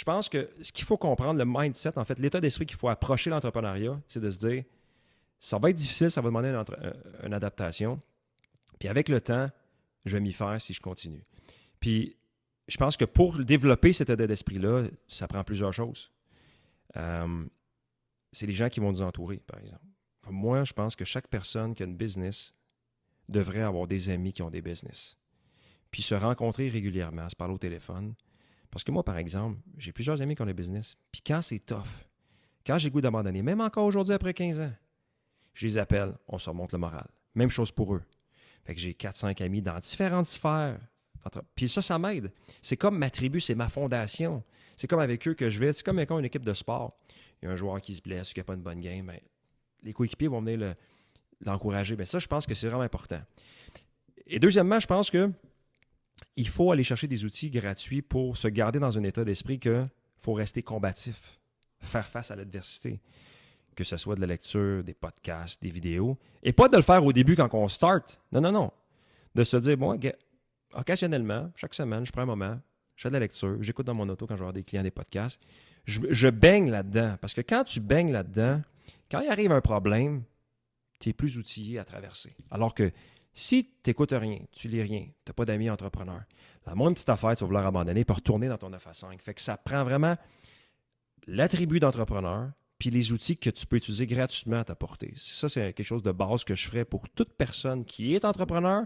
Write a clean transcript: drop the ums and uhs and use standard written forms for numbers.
Je pense que ce qu'il faut comprendre, le mindset, en fait, l'état d'esprit qu'il faut approcher l'entrepreneuriat, c'est de se dire, ça va être difficile, ça va demander une adaptation. Puis avec le temps, je vais m'y faire si je continue. Puis je pense que pour développer cet état d'esprit-là, ça prend plusieurs choses. Euh, c'est les gens qui vont nous entourer, par exemple. Comme moi, je pense que chaque personne qui a une business devrait avoir des amis qui ont des business. Puis se rencontrer régulièrement, se parler au téléphone. Parce que moi, par exemple, j'ai plusieurs amis qui ont des business. Puis quand c'est tough, quand j'ai le goût d'abandonner, même encore aujourd'hui après 15 ans, je les appelle, on se remonte le moral. Même chose pour eux. Fait que j'ai 4-5 amis dans différentes sphères. Puis ça m'aide. C'est comme ma tribu, c'est ma fondation. C'est comme avec eux que je vais. C'est comme avec une équipe de sport. Il y a un joueur qui se blesse, qui n'a pas une bonne game. Ben, les coéquipiers vont venir l'encourager. Ben ça, je pense que c'est vraiment important. Et deuxièmement, je pense que il faut aller chercher des outils gratuits pour se garder dans un état d'esprit qu'il faut rester combatif, faire face à l'adversité. Que ce soit de la lecture, des podcasts, des vidéos. Et pas de le faire au début quand on start. Non, non, non. De se dire, bon, occasionnellement, chaque semaine, je prends un moment, je fais de la lecture, j'écoute dans mon auto quand je vais avoir des clients des podcasts. Je baigne là-dedans. Parce que quand tu baignes là-dedans, quand il arrive un problème, tu es plus outillé à traverser. Alors que si tu n'écoutes rien, tu lis rien, tu n'as pas d'amis entrepreneurs, la moindre petite affaire, tu vas vouloir abandonner pour retourner dans ton 9 à 5. Fait que ça prend vraiment l'attribut d'entrepreneur puis les outils que tu peux utiliser gratuitement à ta portée. Ça, c'est quelque chose de base que je ferais pour toute personne qui est entrepreneur,